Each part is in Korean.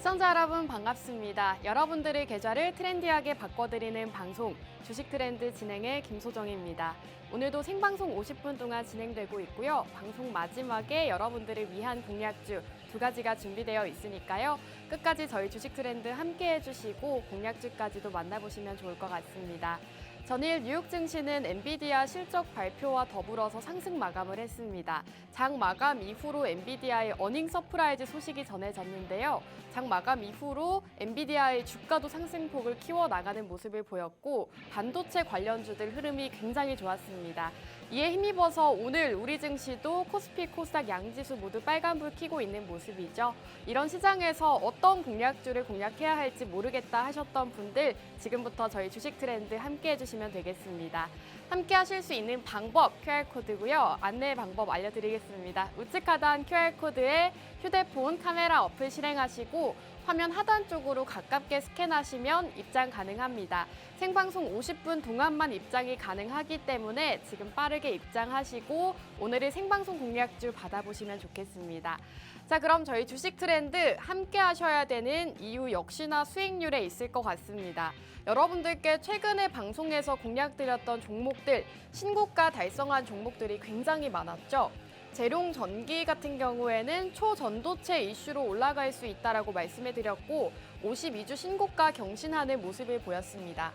시청자 여러분 반갑습니다. 여러분들의 계좌를 트렌디하게 바꿔드리는 방송 주식 트렌드 진행의 김소정입니다. 오늘도 생방송 50분 동안 진행되고 있고요. 방송 마지막에 여러분들을 위한 공략주 두 가지가 준비되어 있으니까요. 끝까지 저희 주식 트렌드 함께 해주시고 공략주까지도 만나보시면 좋을 것 같습니다. 전일 뉴욕 증시는 엔비디아 실적 발표와 더불어서 상승 마감을 했습니다. 장 마감 이후로 엔비디아의 어닝 서프라이즈 소식이 전해졌는데요. 장 마감 이후로 엔비디아의 주가도 상승폭을 키워나가는 모습을 보였고 반도체 관련주들 흐름이 굉장히 좋았습니다. 이에 힘입어서 오늘 우리 증시도 코스피, 코스닥 양지수 모두 빨간불 켜고 있는 모습이죠. 이런 시장에서 어떤 공략주를 공략해야 할지 모르겠다 하셨던 분들 지금부터 저희 주식 트렌드 함께 해주시면 되겠습니다. 함께 하실 수 있는 방법 QR코드고요. 안내 방법 알려드리겠습니다. 우측 하단 QR코드에 휴대폰 카메라 어플 실행하시고 화면 하단 쪽으로 가깝게 스캔하시면 입장 가능합니다. 생방송 50분 동안만 입장이 가능하기 때문에 지금 빠르게 입장하시고 오늘의 생방송 공략주 받아보시면 좋겠습니다. 자, 그럼 저희 주식 트렌드 함께 하셔야 되는 이유 역시나 수익률에 있을 것 같습니다. 여러분들께 최근에 방송에서 공략드렸던 종목들, 신고가 달성한 종목들이 굉장히 많았죠. 재룡 전기 같은 경우에는 초전도체 이슈로 올라갈 수 있다라고 말씀해드렸고 52주 신고가 경신하는 모습을 보였습니다.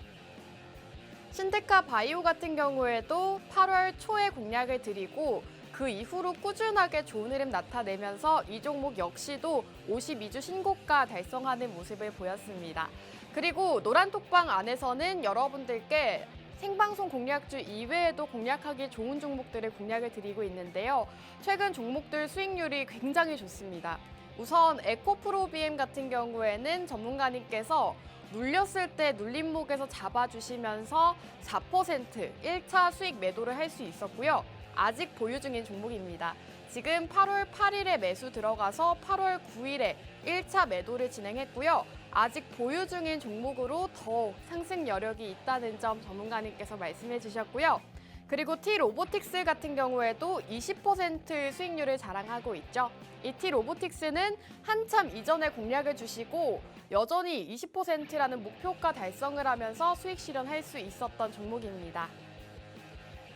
신테카 바이오 같은 경우에도 8월 초에 공략을 드리고 그 이후로 꾸준하게 좋은 흐름 나타내면서 이 종목 역시도 52주 신고가 달성하는 모습을 보였습니다. 그리고 노란톡방 안에서는 여러분들께 생방송 공략주 이외에도 공략하기 좋은 종목들을 공략을 드리고 있는데요. 최근 종목들 수익률이 굉장히 좋습니다. 우선 에코프로비엠 같은 경우에는 전문가님께서 눌렸을 때 눌림목에서 잡아주시면서 4% 1차 수익 매도를 할 수 있었고요. 아직 보유 중인 종목입니다. 지금 8월 8일에 매수 들어가서 8월 9일에 1차 매도를 진행했고요. 아직 보유 중인 종목으로 더 상승 여력이 있다는 점 전문가님께서 말씀해 주셨고요. 그리고 T-로보틱스 같은 경우에도 20% 수익률을 자랑하고 있죠. 이 T-로보틱스는 한참 이전에 공략을 주시고 여전히 20%라는 목표가 달성을 하면서 수익 실현할 수 있었던 종목입니다.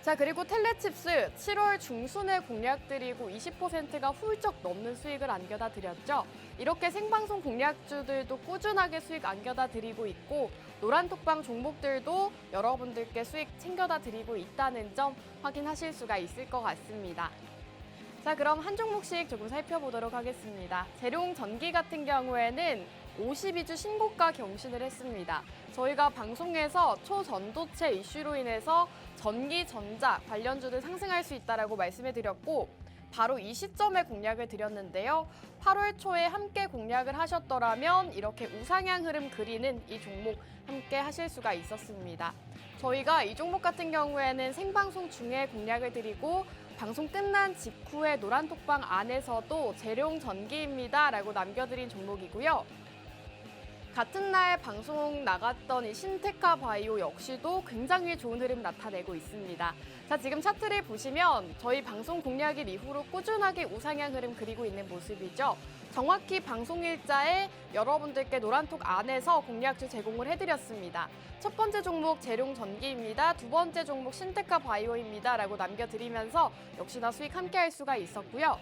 자, 그리고 텔레칩스 7월 중순에 공략드리고 20%가 훌쩍 넘는 수익을 안겨다 드렸죠. 이렇게 생방송 공략주들도 꾸준하게 수익 안겨다 드리고 있고 노란톡방 종목들도 여러분들께 수익 챙겨다 드리고 있다는 점 확인하실 수가 있을 것 같습니다. 자, 그럼 한 종목씩 조금 살펴보도록 하겠습니다. 재룡 전기 같은 경우에는 52주 신고가 경신을 했습니다. 저희가 방송에서 초전도체 이슈로 인해서 전기, 전자 관련주들 상승할 수 있다라고 말씀해드렸고 바로 이 시점에 공략을 드렸는데요. 8월 초에 함께 공략을 하셨더라면 이렇게 우상향 흐름 그리는 이 종목 함께 하실 수가 있었습니다. 저희가 이 종목 같은 경우에는 생방송 중에 공략을 드리고 방송 끝난 직후에 노란톡방 안에서도 재룡 전기입니다 라고 남겨드린 종목이고요. 같은 날 방송 나갔던 이 신테카 바이오 역시도 굉장히 좋은 흐름 나타내고 있습니다. 자, 지금 차트를 보시면 저희 방송 공략일 이후로 꾸준하게 우상향 흐름 그리고 있는 모습이죠. 정확히 방송 일자에 여러분들께 노란톡 안에서 공략주 제공을 해드렸습니다. 첫 번째 종목 재룡 전기입니다. 두 번째 종목 신테카 바이오입니다. 라고 남겨드리면서 역시나 수익 함께 할 수가 있었고요.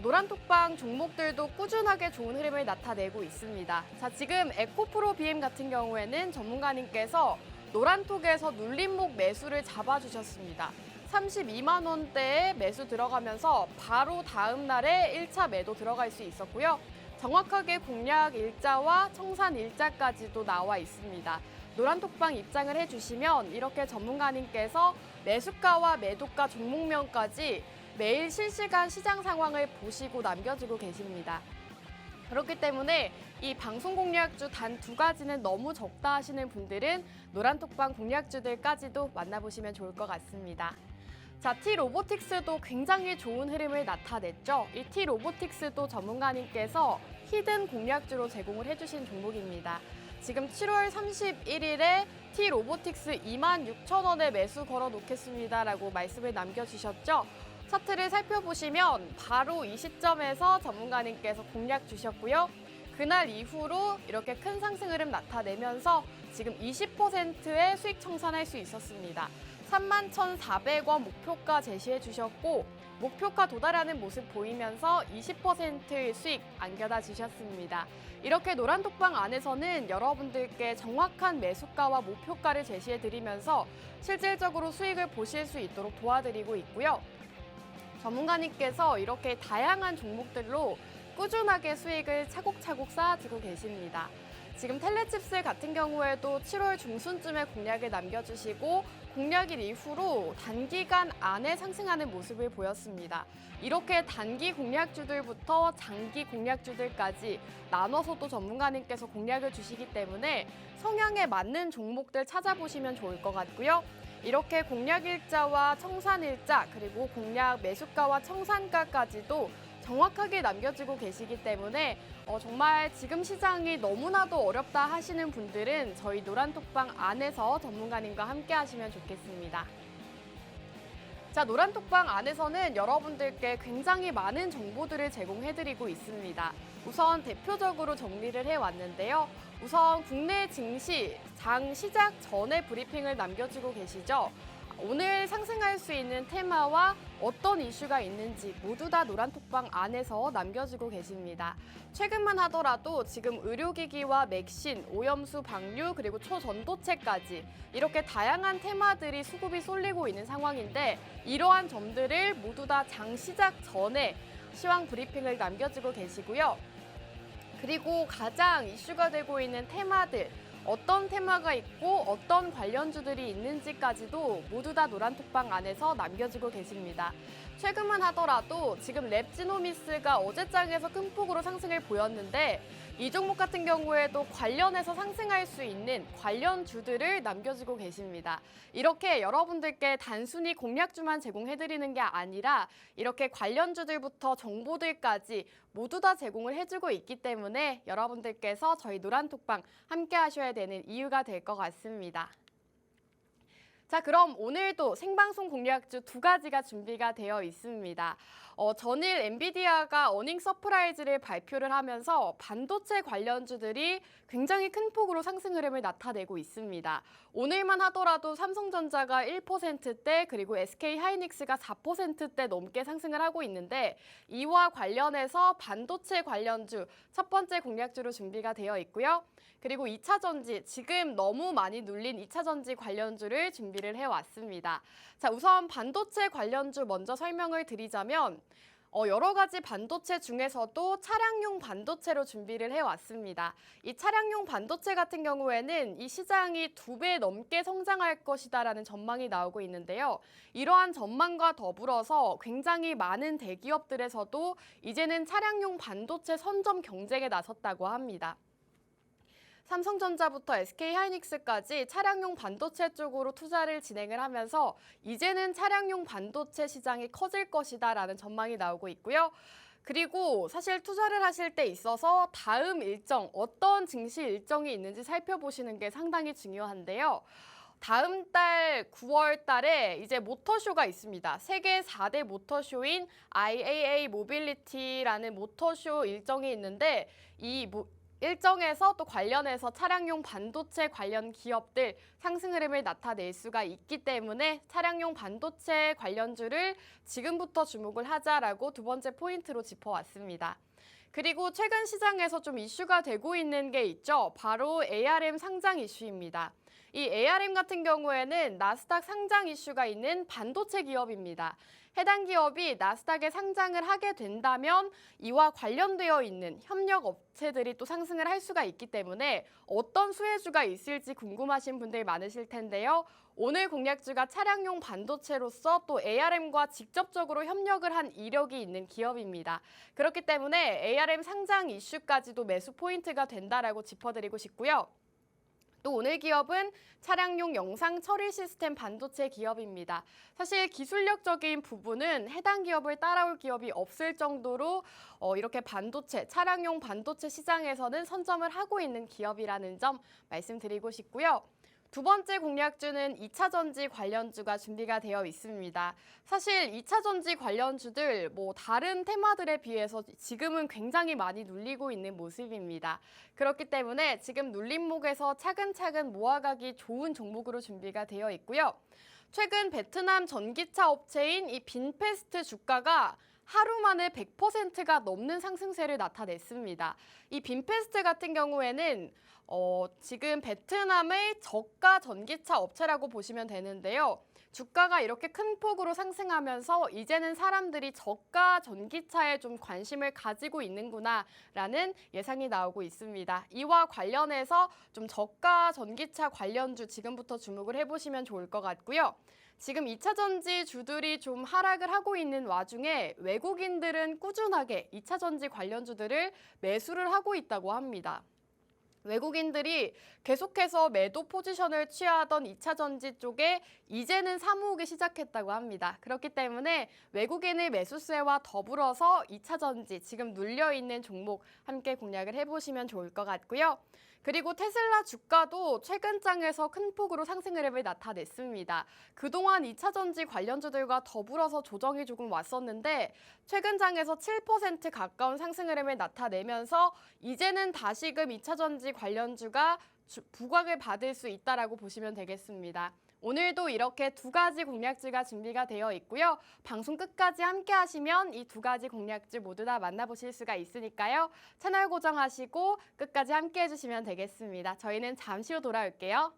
노란톡방 종목들도 꾸준하게 좋은 흐름을 나타내고 있습니다. 자, 지금 에코프로비엠 같은 경우에는 전문가님께서 노란톡에서 눌림목 매수를 잡아주셨습니다. 32만 원대에 매수 들어가면서 바로 다음 날에 1차 매도 들어갈 수 있었고요. 정확하게 공략 일자와 청산 일자까지도 나와 있습니다. 노란톡방 입장을 해주시면 이렇게 전문가님께서 매수가와 매도가 종목명까지 매일 실시간 시장 상황을 보시고 남겨주고 계십니다. 그렇기 때문에 이 방송 공략주 단 두 가지는 너무 적다 하시는 분들은 노란톡방 공략주들까지도 만나보시면 좋을 것 같습니다. 자, T-로보틱스도 굉장히 좋은 흐름을 나타냈죠. 이 T-로보틱스도 전문가님께서 히든 공략주로 제공을 해주신 종목입니다. 지금 7월 31일에 T-로보틱스 26,000원에 매수 걸어 놓겠습니다라고 말씀을 남겨주셨죠. 차트를 살펴보시면 바로 이 시점에서 전문가님께서 공략 주셨고요. 그날 이후로 이렇게 큰 상승 흐름 나타내면서 지금 20%의 수익 청산할 수 있었습니다. 31,400원 목표가 제시해 주셨고 목표가 도달하는 모습 보이면서 20%의 수익 안겨다 주셨습니다. 이렇게 노란톡방 안에서는 여러분들께 정확한 매수가와 목표가를 제시해 드리면서 실질적으로 수익을 보실 수 있도록 도와드리고 있고요. 전문가님께서 이렇게 다양한 종목들로 꾸준하게 수익을 차곡차곡 쌓아주고 계십니다. 지금 텔레칩스 같은 경우에도 7월 중순쯤에 공략을 남겨주시고 공략일 이후로 단기간 안에 상승하는 모습을 보였습니다. 이렇게 단기 공략주들부터 장기 공략주들까지 나눠서도 전문가님께서 공략을 주시기 때문에 성향에 맞는 종목들 찾아보시면 좋을 것 같고요. 이렇게 공략일자와 청산일자 그리고 공략 매수가와 청산가까지도 정확하게 남겨주고 계시기 때문에 정말 지금 시장이 너무나도 어렵다 하시는 분들은 저희 노란톡방 안에서 전문가님과 함께 하시면 좋겠습니다. 자, 노란톡방 안에서는 여러분들께 굉장히 많은 정보들을 제공해드리고 있습니다. 우선 대표적으로 정리를 해왔는데요. 우선 국내 증시 장 시작 전에 브리핑을 남겨주고 계시죠. 오늘 상승할 수 있는 테마와 어떤 이슈가 있는지 모두 다 노란톡방 안에서 남겨주고 계십니다. 최근만 하더라도 지금 의료기기와 맥신, 오염수 방류 그리고 초전도체까지 이렇게 다양한 테마들이 수급이 쏠리고 있는 상황인데 이러한 점들을 모두 다 장 시작 전에 시황 브리핑을 남겨주고 계시고요. 그리고 가장 이슈가 되고 있는 테마들 어떤 테마가 있고 어떤 관련주들이 있는지까지도 모두 다 노란톡방 안에서 남겨주고 계십니다. 최근만 하더라도 지금 랩지노미스가 어제장에서 큰 폭으로 상승을 보였는데 이 종목 같은 경우에도 관련해서 상승할 수 있는 관련주들을 남겨주고 계십니다. 이렇게 여러분들께 단순히 공략주만 제공해드리는 게 아니라 이렇게 관련주들부터 정보들까지 모두 다 제공을 해주고 있기 때문에 여러분들께서 저희 노란톡방 함께 하셔야 되는 이유가 될 것 같습니다. 자, 그럼 오늘도 생방송 공략주 두 가지가 준비가 되어 있습니다. 전일 엔비디아가 어닝 서프라이즈를 발표를 하면서 반도체 관련주들이 굉장히 큰 폭으로 상승 흐름을 나타내고 있습니다. 오늘만 하더라도 삼성전자가 1%대 그리고 SK하이닉스가 4%대 넘게 상승을 하고 있는데 이와 관련해서 반도체 관련주 첫 번째 공략주로 준비가 되어 있고요. 그리고 2차전지, 지금 너무 많이 눌린 2차전지 관련주를 준비를 해왔습니다. 자, 우선 반도체 관련주 먼저 설명을 드리자면 여러 가지 반도체 중에서도 차량용 반도체로 준비를 해왔습니다. 이 차량용 반도체 같은 경우에는 이 시장이 2배 넘게 성장할 것이다라는 전망이 나오고 있는데요. 이러한 전망과 더불어서 굉장히 많은 대기업들에서도 이제는 차량용 반도체 선점 경쟁에 나섰다고 합니다. 삼성전자부터 SK하이닉스까지 차량용 반도체 쪽으로 투자를 진행을 하면서 이제는 차량용 반도체 시장이 커질 것이다라는 전망이 나오고 있고요. 그리고 사실 투자를 하실 때 있어서 다음 일정, 어떤 증시 일정이 있는지 살펴보시는 게 상당히 중요한데요. 다음 달 9월 달에 이제 모터쇼가 있습니다. 세계 4대 모터쇼인 IAA 모빌리티라는 모터쇼 일정이 있는데 이 일정에서 또 관련해서 차량용 반도체 관련 기업들 상승 흐름을 나타낼 수가 있기 때문에 차량용 반도체 관련주를 지금부터 주목을 하자라고 두 번째 포인트로 짚어왔습니다. 그리고 최근 시장에서 좀 이슈가 되고 있는 게 있죠. 바로 ARM 상장 이슈입니다. 이 ARM 같은 경우에는 나스닥 상장 이슈가 있는 반도체 기업입니다. 해당 기업이 나스닥에 상장을 하게 된다면 이와 관련되어 있는 협력 업체들이 또 상승을 할 수가 있기 때문에 어떤 수혜주가 있을지 궁금하신 분들 많으실 텐데요. 오늘 공략주가 차량용 반도체로서 또 ARM과 직접적으로 협력을 한 이력이 있는 기업입니다. 그렇기 때문에 ARM 상장 이슈까지도 매수 포인트가 된다라고 짚어드리고 싶고요. 또 오늘 기업은 차량용 영상 처리 시스템 반도체 기업입니다. 사실 기술력적인 부분은 해당 기업을 따라올 기업이 없을 정도로 이렇게 반도체, 차량용 반도체 시장에서는 선점을 하고 있는 기업이라는 점 말씀드리고 싶고요. 두 번째 공략주는 2차 전지 관련주가 준비가 되어 있습니다. 사실 2차 전지 관련주들 다른 테마들에 비해서 지금은 굉장히 많이 눌리고 있는 모습입니다. 그렇기 때문에 지금 눌림목에서 차근차근 모아가기 좋은 종목으로 준비가 되어 있고요. 최근 베트남 전기차 업체인 이 빈페스트 주가가 하루 만에 100%가 넘는 상승세를 나타냈습니다. 이 빈페스트 같은 경우에는 지금 베트남의 저가 전기차 업체라고 보시면 되는데요. 주가가 이렇게 큰 폭으로 상승하면서 이제는 사람들이 저가 전기차에 좀 관심을 가지고 있는구나라는 예상이 나오고 있습니다. 이와 관련해서 좀 저가 전기차 관련주 지금부터 주목을 해보시면 좋을 것 같고요. 지금 2차 전지 주들이 좀 하락을 하고 있는 와중에 외국인들은 꾸준하게 2차 전지 관련주들을 매수를 하고 있다고 합니다. 외국인들이 계속해서 매도 포지션을 취하던 2차 전지 쪽에 이제는 사모으기 시작했다고 합니다. 그렇기 때문에 외국인의 매수세와 더불어서 2차 전지 지금 눌려있는 종목 함께 공략을 해보시면 좋을 것 같고요. 그리고 테슬라 주가도 최근 장에서 큰 폭으로 상승 흐름을 나타냈습니다. 그동안 2차 전지 관련주들과 더불어서 조정이 조금 왔었는데 최근 장에서 7% 가까운 상승 흐름을 나타내면서 이제는 다시금 2차 전지 관련주가 부각을 받을 수 있다라고 보시면 되겠습니다. 오늘도 이렇게 두 가지 공략주가 준비가 되어 있고요. 방송 끝까지 함께 하시면 이 두 가지 공략주 모두 다 만나보실 수가 있으니까요. 채널 고정하시고 끝까지 함께 해주시면 되겠습니다. 저희는 잠시 후 돌아올게요.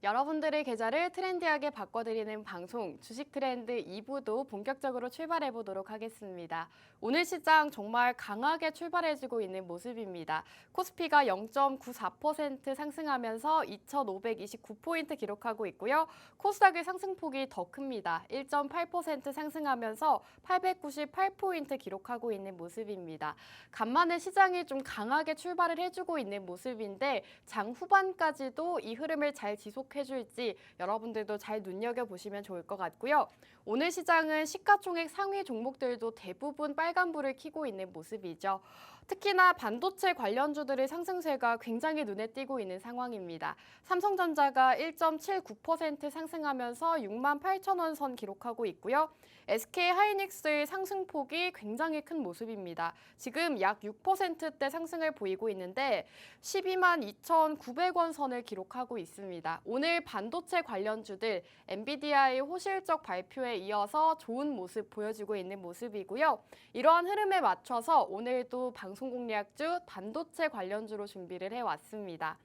여러분들의 계좌를 트렌디하게 바꿔드리는 방송 주식 트렌드 2부도 본격적으로 출발해 보도록 하겠습니다. 오늘 시장 정말 강하게 출발해주고 있는 모습입니다. 코스피가 0.94% 상승하면서 2,529포인트 기록하고 있고요. 코스닥의 상승폭이 더 큽니다. 1.8% 상승하면서 898포인트 기록하고 있는 모습입니다. 간만에 시장이 좀 강하게 출발을 해주고 있는 모습인데 장 후반까지도 이 흐름을 잘 지속해줄지 여러분들도 잘 눈여겨보시면 좋을 것 같고요. 오늘 시장은 시가총액 상위 종목들도 대부분 빨간불을 켜고 있는 모습이죠. 특히나 반도체 관련주들의 상승세가 굉장히 눈에 띄고 있는 상황입니다. 삼성전자가 1.79% 상승하면서 68,000원 선 기록하고 있고요. SK하이닉스의 상승폭이 굉장히 큰 모습입니다. 지금 약 6%대 상승을 보이고 있는데 122,900원 선을 기록하고 있습니다. 오늘 반도체 관련주들 엔비디아의 호실적 발표에 이어서 좋은 모습 보여주고 있는 모습이고요. 이러한 흐름에 맞춰서 오늘도 방송 공략주 반도체 관련주로 준비를 해왔습니다.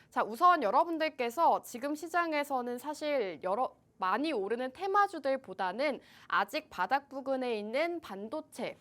자, 우선 여러분들께서 지금 시장에서는 사실 많이 오르는 테마주들보다는 아직 바닥 부근에 있는 반도체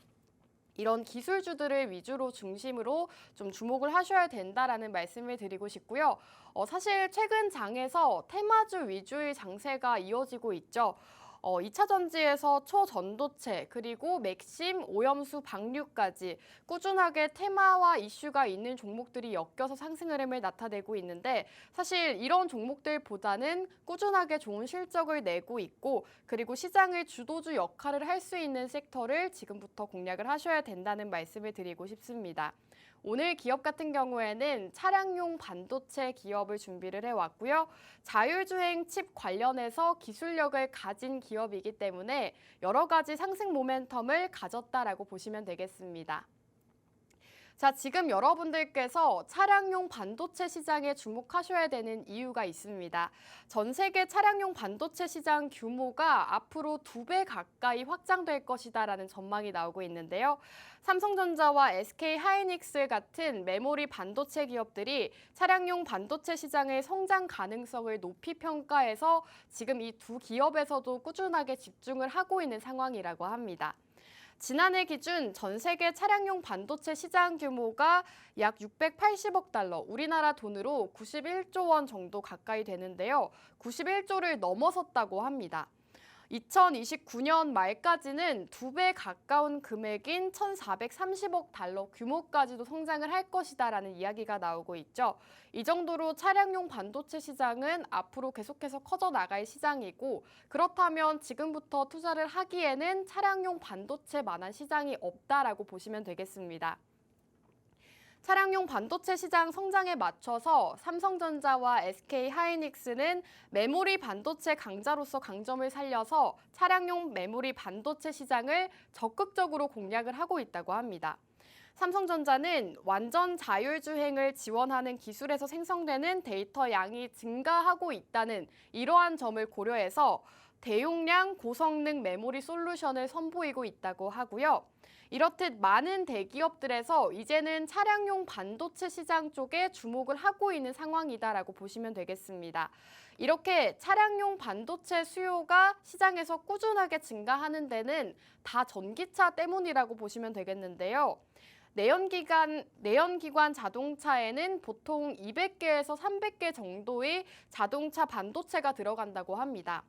이런 기술주들을 위주로 중심으로 좀 주목을 하셔야 된다라는 말씀을 드리고 싶고요. 사실 최근 장에서 테마주 위주의 장세가 이어지고 있죠. 2차 전지에서 초전도체 그리고 맥심, 오염수, 방류까지 꾸준하게 테마와 이슈가 있는 종목들이 엮여서 상승 흐름을 나타내고 있는데 사실 이런 종목들보다는 꾸준하게 좋은 실적을 내고 있고 그리고 시장의 주도주 역할을 할 수 있는 섹터를 지금부터 공략을 하셔야 된다는 말씀을 드리고 싶습니다. 오늘 기업 같은 경우에는 차량용 반도체 기업을 준비를 해왔고요. 자율주행 칩 관련해서 기술력을 가진 기업이기 때문에 여러 가지 상승 모멘텀을 가졌다라고 보시면 되겠습니다. 자, 지금 여러분들께서 차량용 반도체 시장에 주목하셔야 되는 이유가 있습니다. 전 세계 차량용 반도체 시장 규모가 앞으로 2배 가까이 확장될 것이다라는 전망이 나오고 있는데요. 삼성전자와 SK 하이닉스 같은 메모리 반도체 기업들이 차량용 반도체 시장의 성장 가능성을 높이 평가해서 지금 이 두 기업에서도 꾸준하게 집중을 하고 있는 상황이라고 합니다. 지난해 기준 전 세계 차량용 반도체 시장 규모가 약 680억 달러, 우리나라 돈으로 91조 원 정도 가까이 되는데요. 91조를 넘어섰다고 합니다. 2029년 말까지는 2배 가까운 금액인 1,430억 달러 규모까지도 성장을 할 것이다라는 이야기가 나오고 있죠. 이 정도로 차량용 반도체 시장은 앞으로 계속해서 커져 나갈 시장이고, 그렇다면 지금부터 투자를 하기에는 차량용 반도체만한 시장이 없다라고 보시면 되겠습니다. 차량용 반도체 시장 성장에 맞춰서 삼성전자와 SK하이닉스는 메모리 반도체 강자로서 강점을 살려서 차량용 메모리 반도체 시장을 적극적으로 공략을 하고 있다고 합니다. 삼성전자는 완전 자율주행을 지원하는 기술에서 생성되는 데이터 양이 증가하고 있다는 이러한 점을 고려해서 대용량 고성능 메모리 솔루션을 선보이고 있다고 하고요. 이렇듯 많은 대기업들에서 이제는 차량용 반도체 시장 쪽에 주목을 하고 있는 상황이다라고 보시면 되겠습니다. 이렇게 차량용 반도체 수요가 시장에서 꾸준하게 증가하는 데는 다 전기차 때문이라고 보시면 되겠는데요. 내연기관 자동차에는 보통 200개에서 300개 정도의 자동차 반도체가 들어간다고 합니다.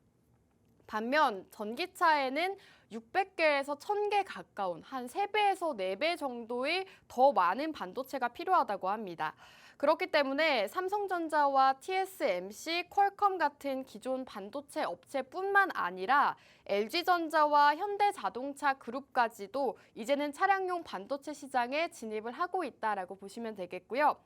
반면 전기차에는 600개에서 1000개 가까운 한 3배에서 4배 정도의 더 많은 반도체가 필요하다고 합니다. 그렇기 때문에 삼성전자와 TSMC, 퀄컴 같은 기존 반도체 업체뿐만 아니라 LG전자와 현대자동차 그룹까지도 이제는 차량용 반도체 시장에 진입을 하고 있다라고 보시면 되겠고요.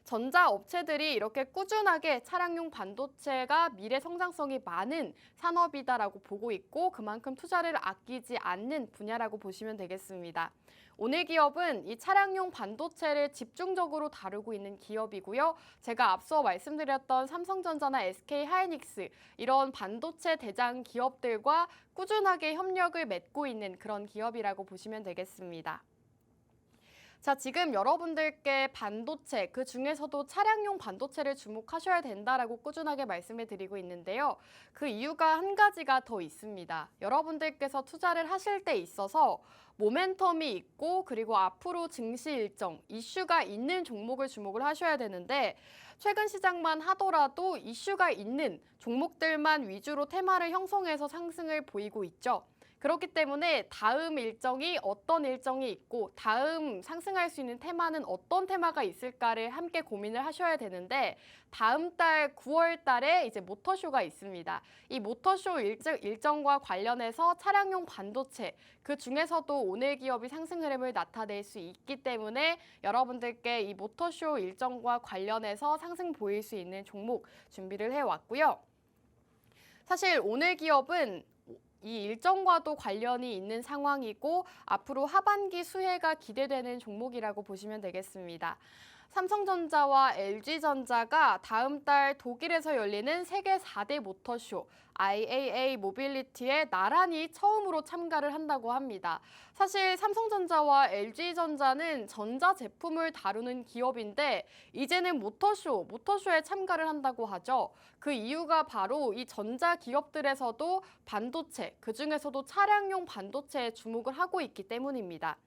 전자업체들이 이렇게 꾸준하게 차량용 반도체가 미래 성장성이 많은 산업이다라고 보고 있고, 그만큼 투자를 아끼지 않는 분야라고 보시면 되겠습니다. 오늘 기업은 이 차량용 반도체를 집중적으로 다루고 있는 기업이고요. 제가 앞서 말씀드렸던 삼성전자나 SK하이닉스 이런 반도체 대장 기업들과 꾸준하게 협력을 맺고 있는 그런 기업이라고 보시면 되겠습니다. 자, 지금 여러분들께 반도체, 그 중에서도 차량용 반도체를 주목하셔야 된다라고 꾸준하게 말씀을 드리고 있는데요. 그 이유가 한 가지가 더 있습니다. 여러분들께서 투자를 하실 때 있어서 모멘텀이 있고, 그리고 앞으로 증시 일정, 이슈가 있는 종목을 주목을 하셔야 되는데, 최근 시장만 하더라도 이슈가 있는 종목들만 위주로 테마를 형성해서 상승을 보이고 있죠. 그렇기 때문에 다음 일정이 어떤 일정이 있고 다음 상승할 수 있는 테마는 어떤 테마가 있을까를 함께 고민을 하셔야 되는데, 다음 달 9월 달에 이제 모터쇼가 있습니다. 이 모터쇼 일정과 관련해서 차량용 반도체, 그 중에서도 오늘 기업이 상승 흐름을 나타낼 수 있기 때문에 여러분들께 이 모터쇼 일정과 관련해서 상승 보일 수 있는 종목 준비를 해왔고요. 사실 오늘 기업은 이 일정과도 관련이 있는 상황이고, 앞으로 하반기 수혜가 기대되는 종목이라고 보시면 되겠습니다. 삼성전자와 LG전자가 다음 달 독일에서 열리는 세계 4대 모터쇼 IAA 모빌리티에 나란히 처음으로 참가를 한다고 합니다. 사실 삼성전자와 LG전자는 전자제품을 다루는 기업인데 이제는 모터쇼에 참가를 한다고 하죠. 그 이유가 바로 이 전자기업들에서도 반도체, 그중에서도 차량용 반도체에 주목을 하고 있기 때문입니다.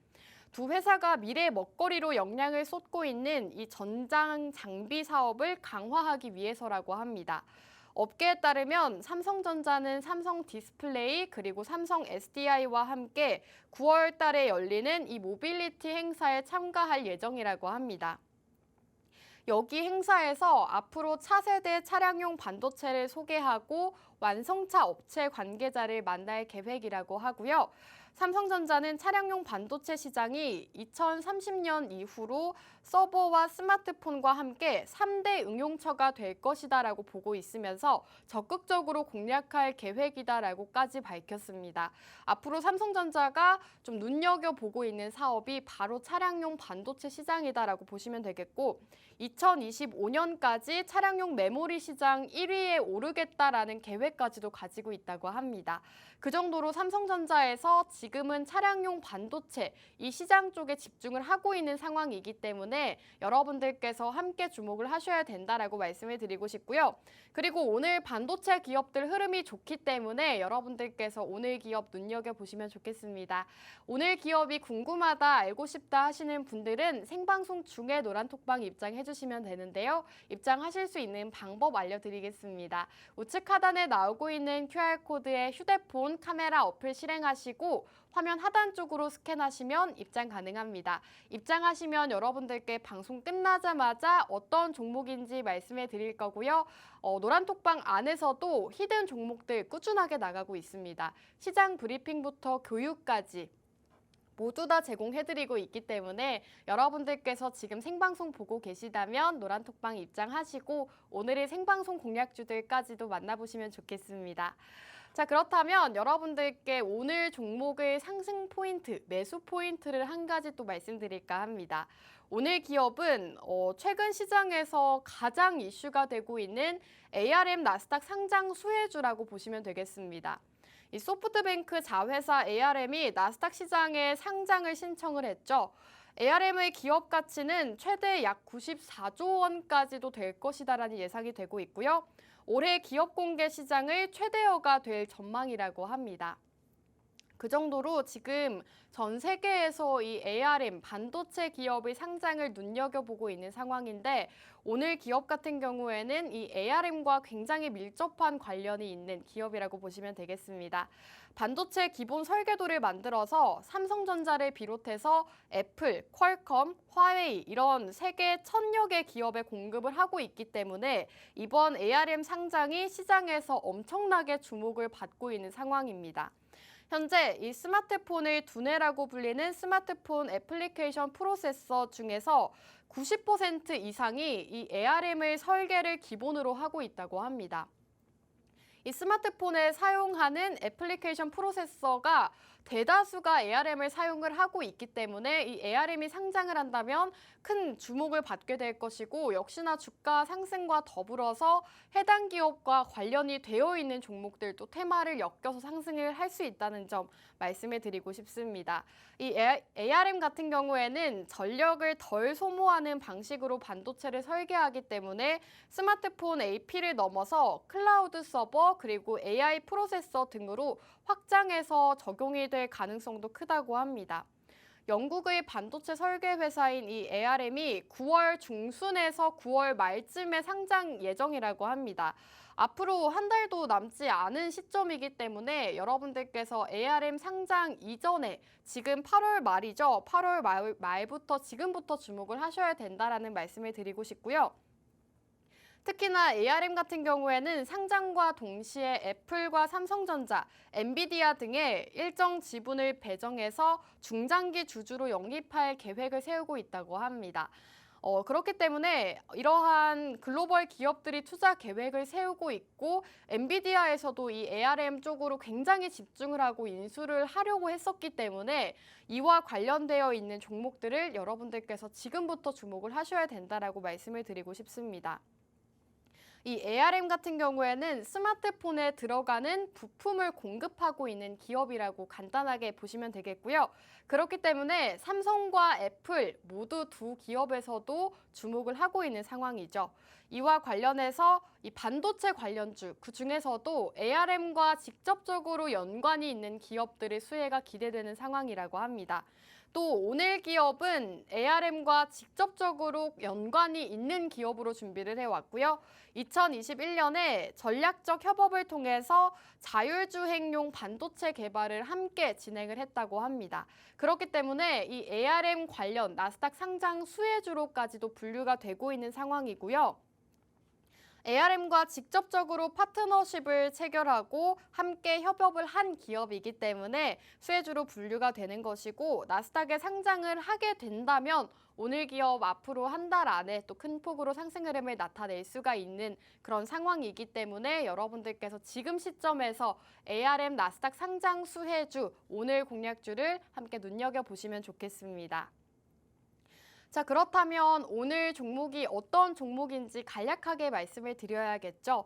두 회사가 미래 먹거리로 역량을 쏟고 있는 이 전장 장비 사업을 강화하기 위해서라고 합니다. 업계에 따르면 삼성전자는 삼성 디스플레이 그리고 삼성 SDI와 함께 9월 달에 열리는 이 모빌리티 행사에 참가할 예정이라고 합니다. 여기 행사에서 앞으로 차세대 차량용 반도체를 소개하고 완성차 업체 관계자를 만날 계획이라고 하고요. 삼성전자는 차량용 반도체 시장이 2030년 이후로 서버와 스마트폰과 함께 3대 응용처가 될 것이다라고 보고 있으면서 적극적으로 공략할 계획이다라고까지 밝혔습니다. 앞으로 삼성전자가 좀 눈여겨보고 있는 사업이 바로 차량용 반도체 시장이다라고 보시면 되겠고 2025년까지 차량용 메모리 시장 1위에 오르겠다라는 계획까지도 가지고 있다고 합니다. 그 정도로 삼성전자에서 지금은 차량용 반도체 이 시장 쪽에 집중을 하고 있는 상황이기 때문에 여러분들께서 함께 주목을 하셔야 된다라고 말씀을 드리고 싶고요. 그리고 오늘 반도체 기업들 흐름이 좋기 때문에 여러분들께서 오늘 기업 눈여겨보시면 좋겠습니다. 오늘 기업이 궁금하다, 알고 싶다 하시는 분들은 생방송 중에 노란톡방 입장해주시면 되는데요. 입장하실 수 있는 방법 알려드리겠습니다. 우측 하단에 나오고 있는 QR코드에 휴대폰 카메라 어플 실행하시고 화면 하단 쪽으로 스캔하시면 입장 가능합니다. 입장하시면 여러분들께 방송 끝나자마자 어떤 종목인지 말씀해 드릴 거고요. 노란톡방 안에서도 히든 종목들 꾸준하게 나가고 있습니다. 시장 브리핑부터 교육까지 모두 다 제공해드리고 있기 때문에 여러분들께서 지금 생방송 보고 계시다면 노란톡방 입장하시고 오늘의 생방송 공략주들까지도 만나보시면 좋겠습니다. 자, 그렇다면 여러분들께 오늘 종목의 상승 포인트, 매수 포인트를 한 가지 또 말씀드릴까 합니다. 오늘 기업은 최근 시장에서 가장 이슈가 되고 있는 ARM 나스닥 상장 수혜주라고 보시면 되겠습니다. 이 소프트뱅크 자회사 ARM이 나스닥 시장에 상장을 신청을 했죠. ARM의 기업 가치는 최대 약 94조 원까지도 될 것이다라는 예상이 되고 있고요. 올해 기업 공개 시장을 최대어가 될 전망이라고 합니다. 그 정도로 지금 전 세계에서 이 ARM 반도체 기업의 상장을 눈여겨보고 있는 상황인데 오늘 기업 같은 경우에는 이 ARM과 굉장히 밀접한 관련이 있는 기업이라고 보시면 되겠습니다. 반도체 기본 설계도를 만들어서 삼성전자를 비롯해서 애플, 퀄컴, 화웨이 이런 세계 1000여 개 기업에 공급을 하고 있기 때문에 이번 ARM 상장이 시장에서 엄청나게 주목을 받고 있는 상황입니다. 현재 이 스마트폰의 두뇌라고 불리는 스마트폰 애플리케이션 프로세서 중에서 90% 이상이 이 ARM의 설계를 기본으로 하고 있다고 합니다. 이 스마트폰에 사용하는 애플리케이션 프로세서가 대다수가 ARM을 사용을 하고 있기 때문에 이 ARM이 상장을 한다면 큰 주목을 받게 될 것이고 역시나 주가 상승과 더불어서 해당 기업과 관련이 되어 있는 종목들도 테마를 엮여서 상승을 할 수 있다는 점 말씀을 드리고 싶습니다. 이 ARM 같은 경우에는 전력을 덜 소모하는 방식으로 반도체를 설계하기 때문에 스마트폰 AP를 넘어서 클라우드 서버 그리고 AI 프로세서 등으로 확장해서 적용이 될 가능성도 크다고 합니다. 영국의 반도체 설계 회사인 이 ARM이 9월 중순에서 9월 말쯤에 상장 예정이라고 합니다. 앞으로 한 달도 남지 않은 시점이기 때문에 여러분들께서 ARM 상장 이전에 지금 8월 말이죠. 8월 말부터 지금부터 주목을 하셔야 된다라는 말씀을 드리고 싶고요. 특히나 ARM 같은 경우에는 상장과 동시에 애플과 삼성전자, 엔비디아 등의 일정 지분을 배정해서 중장기 주주로 영입할 계획을 세우고 있다고 합니다. 그렇기 때문에 이러한 글로벌 기업들이 투자 계획을 세우고 있고 엔비디아에서도 이 ARM 쪽으로 굉장히 집중을 하고 인수를 하려고 했었기 때문에 이와 관련되어 있는 종목들을 여러분들께서 지금부터 주목을 하셔야 된다라고 말씀을 드리고 싶습니다. 이 ARM 같은 경우에는 스마트폰에 들어가는 부품을 공급하고 있는 기업이라고 간단하게 보시면 되겠고요. 그렇기 때문에 삼성과 애플 모두 두 기업에서도 주목을 하고 있는 상황이죠. 이와 관련해서 이 반도체 관련주, 그 중에서도 ARM과 직접적으로 연관이 있는 기업들의 수혜가 기대되는 상황이라고 합니다. 또 오늘 기업은 ARM과 직접적으로 연관이 있는 기업으로 준비를 해왔고요. 2021년에 전략적 협업을 통해서 자율주행용 반도체 개발을 함께 진행을 했다고 합니다. 그렇기 때문에 이 ARM 관련 나스닥 상장 수혜주로까지도 분류가 되고 있는 상황이고요. ARM과 직접적으로 파트너십을 체결하고 함께 협업을 한 기업이기 때문에 수혜주로 분류가 되는 것이고 나스닥에 상장을 하게 된다면 오늘 기업 앞으로 한 달 안에 또 큰 폭으로 상승 흐름을 나타낼 수가 있는 그런 상황이기 때문에 여러분들께서 지금 시점에서 ARM 나스닥 상장 수혜주 오늘 공략주를 함께 눈여겨보시면 좋겠습니다. 자, 그렇다면 오늘 종목이 어떤 종목인지 간략하게 말씀을 드려야겠죠.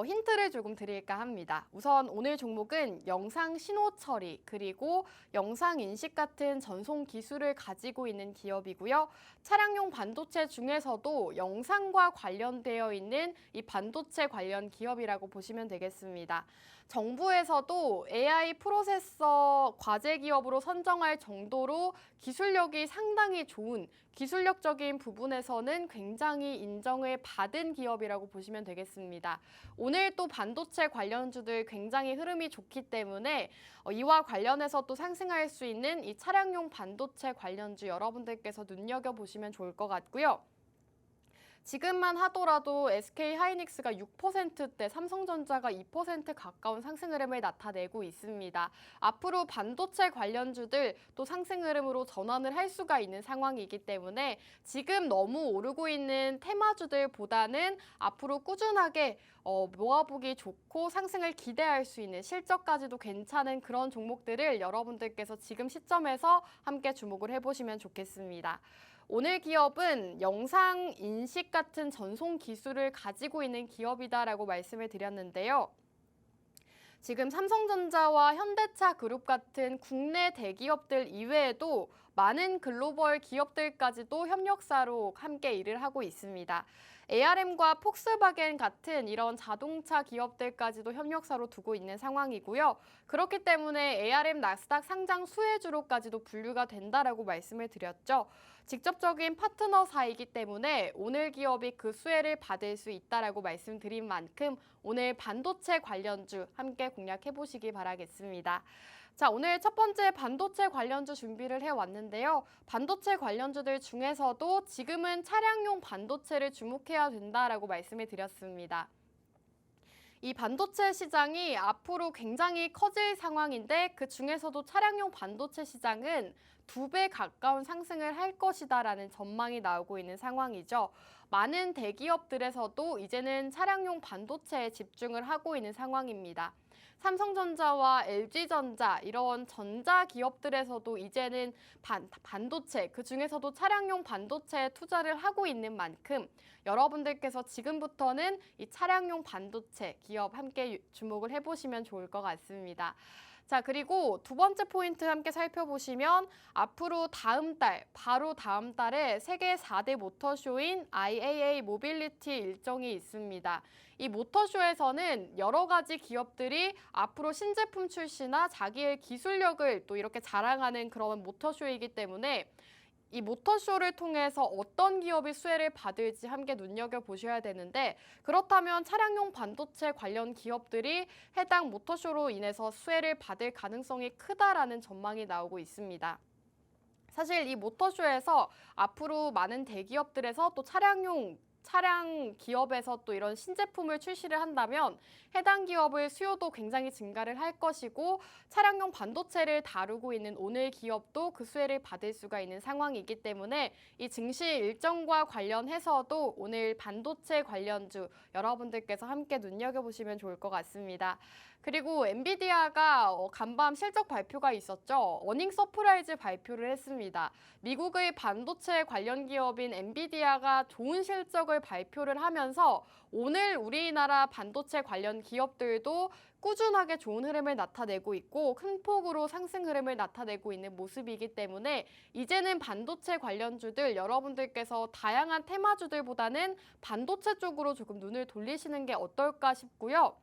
힌트를 조금 드릴까 합니다. 우선 오늘 종목은 영상 신호 처리 그리고 영상 인식 같은 전송 기술을 가지고 있는 기업이고요. 차량용 반도체 중에서도 영상과 관련되어 있는 이 반도체 관련 기업이라고 보시면 되겠습니다. 정부에서도 AI 프로세서 과제 기업으로 선정할 정도로 기술력이 상당히 좋은 기술력적인 부분에서는 굉장히 인정을 받은 기업이라고 보시면 되겠습니다. 오늘 또 반도체 관련주들 굉장히 흐름이 좋기 때문에 이와 관련해서 또 상승할 수 있는 이 차량용 반도체 관련주 여러분들께서 눈여겨보시면 좋을 것 같고요. 지금만 하더라도 SK하이닉스가 6%대, 삼성전자가 2% 가까운 상승 흐름을 나타내고 있습니다. 앞으로 반도체 관련주들 또 상승 흐름으로 전환을 할 수가 있는 상황이기 때문에 지금 너무 오르고 있는 테마주들보다는 앞으로 꾸준하게 모아보기 좋고 상승을 기대할 수 있는 실적까지도 괜찮은 그런 종목들을 여러분들께서 지금 시점에서 함께 주목을 해보시면 좋겠습니다. 오늘 기업은 영상 인식 같은 전송 기술을 가지고 있는 기업이다라고 말씀을 드렸는데요. 지금 삼성전자와 현대차 그룹 같은 국내 대기업들 이외에도 많은 글로벌 기업들까지도 협력사로 함께 일을 하고 있습니다. ARM과 폭스바겐 같은 이런 자동차 기업들까지도 협력사로 두고 있는 상황이고요. 그렇기 때문에 ARM 나스닥 상장 수혜주로까지도 분류가 된다라고 말씀을 드렸죠. 직접적인 파트너사이기 때문에 오늘 기업이 그 수혜를 받을 수 있다라고 말씀드린 만큼 오늘 반도체 관련주 함께 공략해 보시기 바라겠습니다. 자, 오늘 첫 번째 반도체 관련주 준비를 해왔는데요. 반도체 관련주들 중에서도 지금은 차량용 반도체를 주목해야 된다라고 말씀을 드렸습니다. 이 반도체 시장이 앞으로 굉장히 커질 상황인데 그 중에서도 차량용 반도체 시장은 2배 가까운 상승을 할 것이다라는 전망이 나오고 있는 상황이죠. 많은 대기업들에서도 이제는 차량용 반도체에 집중을 하고 있는 상황입니다. 삼성전자와 LG전자 이런 전자기업들에서도 이제는 반도체, 그중에서도 차량용 반도체에 투자를 하고 있는 만큼 여러분들께서 지금부터는 이 차량용 반도체 기업 함께 주목을 해보시면 좋을 것 같습니다. 자, 그리고 두 번째 포인트 함께 살펴보시면 앞으로 바로 다음 달에 세계 4대 모터쇼인 IAA 모빌리티 일정이 있습니다. 이 모터쇼에서는 여러 가지 기업들이 앞으로 신제품 출시나 자기의 기술력을 또 이렇게 자랑하는 그런 모터쇼이기 때문에 이 모터쇼를 통해서 어떤 기업이 수혜를 받을지 함께 눈여겨보셔야 되는데 그렇다면 차량용 반도체 관련 기업들이 해당 모터쇼로 인해서 수혜를 받을 가능성이 크다라는 전망이 나오고 있습니다. 사실 이 모터쇼에서 앞으로 많은 대기업들에서 또 차량 기업에서 또 이런 신제품을 출시를 한다면 해당 기업의 수요도 굉장히 증가를 할 것이고 차량용 반도체를 다루고 있는 오늘 기업도 그 수혜를 받을 수가 있는 상황이기 때문에 이 증시 일정과 관련해서도 오늘 반도체 관련주 여러분들께서 함께 눈여겨보시면 좋을 것 같습니다. 그리고 엔비디아가 간밤 실적 발표가 있었죠. 어닝 서프라이즈 발표를 했습니다. 미국의 반도체 관련 기업인 엔비디아가 좋은 실적을 발표를 하면서 오늘 우리나라 반도체 관련 기업들도 꾸준하게 좋은 흐름을 나타내고 있고 큰 폭으로 상승 흐름을 나타내고 있는 모습이기 때문에 이제는 반도체 관련주들 여러분들께서 다양한 테마주들보다는 반도체 쪽으로 조금 눈을 돌리시는 게 어떨까 싶고요.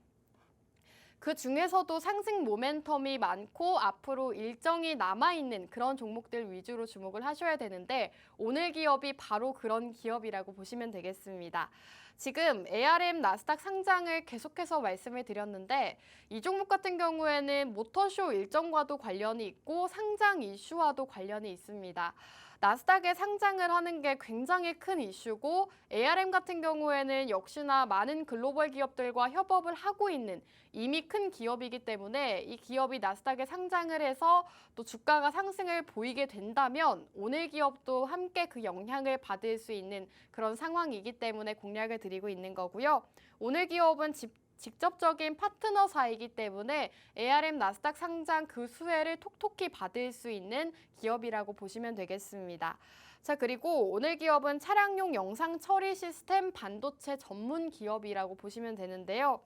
그 중에서도 상승 모멘텀이 많고 앞으로 일정이 남아있는 그런 종목들 위주로 주목을 하셔야 되는데 오늘 기업이 바로 그런 기업이라고 보시면 되겠습니다. 지금 ARM 나스닥 상장을 계속해서 말씀을 드렸는데 이 종목 같은 경우에는 모터쇼 일정과도 관련이 있고 상장 이슈와도 관련이 있습니다. 나스닥에 상장을 하는 게 굉장히 큰 이슈고 ARM 같은 경우에는 역시나 많은 글로벌 기업들과 협업을 하고 있는 이미 큰 기업이기 때문에 이 기업이 나스닥에 상장을 해서 또 주가가 상승을 보이게 된다면 오늘 기업도 함께 그 영향을 받을 수 있는 그런 상황이기 때문에 공략을 드리고 있는 거고요. 오늘 기업은 직접적인 파트너사이기 때문에 ARM 나스닥 상장 그 수혜를 톡톡히 받을 수 있는 기업이라고 보시면 되겠습니다. 자, 그리고 오늘 기업은 차량용 영상 처리 시스템 반도체 전문 기업이라고 보시면 되는데요.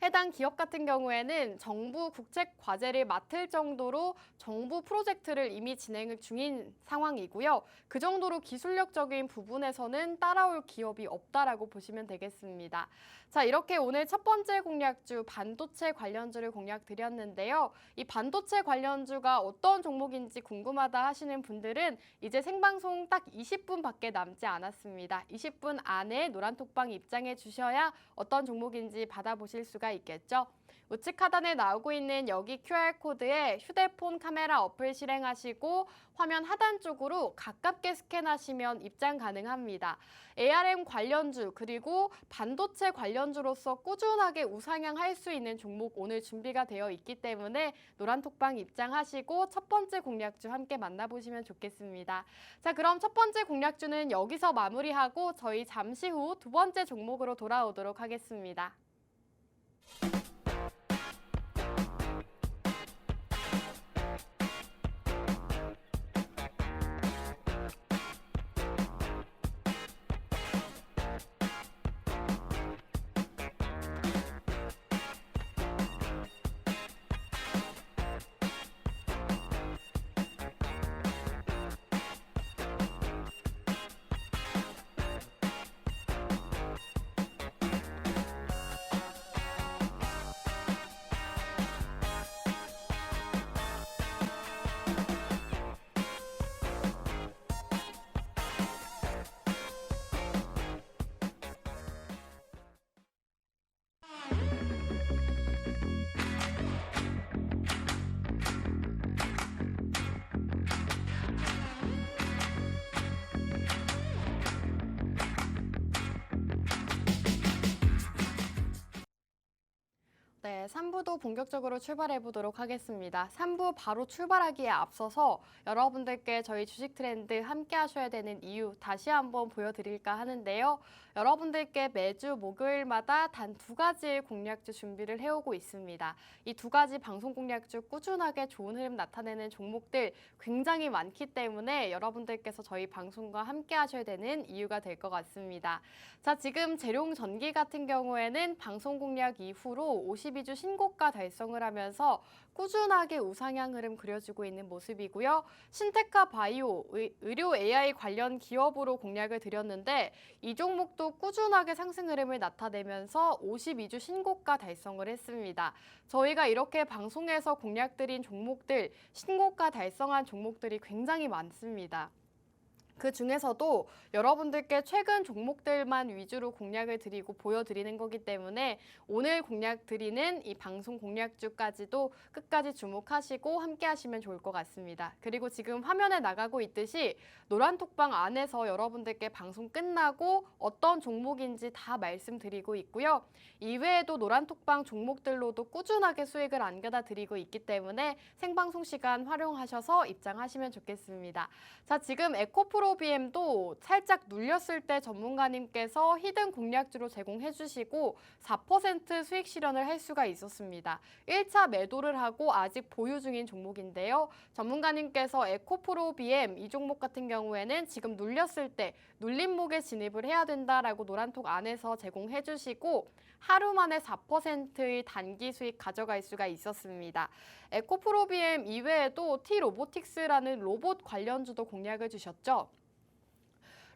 해당 기업 같은 경우에는 정부 국책 과제를 맡을 정도로 정부 프로젝트를 이미 진행 중인 상황이고요. 그 정도로 기술력적인 부분에서는 따라올 기업이 없다라고 보시면 되겠습니다. 자, 이렇게 오늘 첫 번째 공략주 반도체 관련주를 공략 드렸는데요. 이 반도체 관련주가 어떤 종목인지 궁금하다 하시는 분들은 이제 생방송 딱 20분밖에 남지 않았습니다. 20분 안에 노란톡방 입장해 주셔야 어떤 종목인지 받아보실 수가 있겠죠. 우측 하단에 나오고 있는 여기 QR코드에 휴대폰 카메라 어플 실행하시고 화면 하단 쪽으로 가깝게 스캔하시면 입장 가능합니다. ARM 관련주 그리고 반도체 관련주로서 꾸준하게 우상향할 수 있는 종목 오늘 준비가 되어 있기 때문에 노란톡방 입장하시고 첫 번째 공략주 함께 만나보시면 좋겠습니다. 자, 그럼 첫 번째 공략주는 여기서 마무리하고 저희 잠시 후 두 번째 종목으로 돌아오도록 하겠습니다. 네, 3부도 본격적으로 출발해 보도록 하겠습니다. 3부 바로 출발하기에 앞서서 여러분들께 저희 주식 트렌드 함께 하셔야 되는 이유 다시 한번 보여드릴까 하는데요. 여러분들께 매주 목요일마다 단 2가지의 공략주 준비를 해오고 있습니다. 이 2가지 방송 공략주 꾸준하게 좋은 흐름 나타내는 종목들 굉장히 많기 때문에 여러분들께서 저희 방송과 함께 하셔야 되는 이유가 될 것 같습니다. 자, 지금 재룡 전기 같은 경우에는 방송 공략 이후로 52주 신고가 달성을 하면서 꾸준하게 우상향 흐름 그려지고 있는 모습이고요. 신테카 바이오, 의료 AI 관련 기업으로 공략을 드렸는데 이 종목도 꾸준하게 상승 흐름을 나타내면서 52주 신고가 달성을 했습니다. 저희가 이렇게 방송에서 공략드린 종목들, 신고가 달성한 종목들이 굉장히 많습니다. 그 중에서도 여러분들께 최근 종목들만 위주로 공략을 드리고 보여드리는 거기 때문에 오늘 공략 드리는 이 방송 공략주까지도 끝까지 주목하시고 함께 하시면 좋을 것 같습니다. 그리고 지금 화면에 나가고 있듯이 노란톡방 안에서 여러분들께 방송 끝나고 어떤 종목인지 다 말씀드리고 있고요. 이외에도 노란톡방 종목들로도 꾸준하게 수익을 안겨다 드리고 있기 때문에 생방송 시간 활용하셔서 입장하시면 좋겠습니다. 자, 지금 에코프로비엠도 살짝 눌렸을 때 전문가님께서 히든 공략주로 제공해 주시고 4% 수익 실현을 할 수가 있었습니다. 1차 매도를 하고 아직 보유 중인 종목인데요. 전문가님께서 에코프로비엠 이 종목 같은 경우에는 지금 눌렸을 때 눌림목에 진입을 해야 된다라고 노란톡 안에서 제공해 주시고 하루 만에 4%의 단기 수익 가져갈 수가 있었습니다. 에코프로비엠 이외에도 T로보틱스라는 로봇 관련주도 공략을 주셨죠.